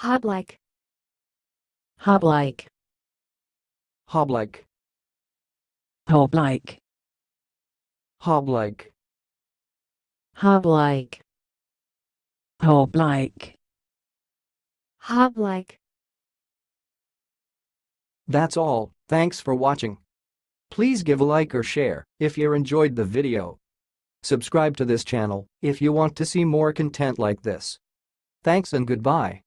Hoblike. Hoblike. Hoblike. Hoblike. Hoblike. Hoblike. Hoblike. Hoblike. That's all, thanks for watching. Please give a like or share if you enjoyed the video. Subscribe to this channel if you want to see more content like this. Thanks and goodbye.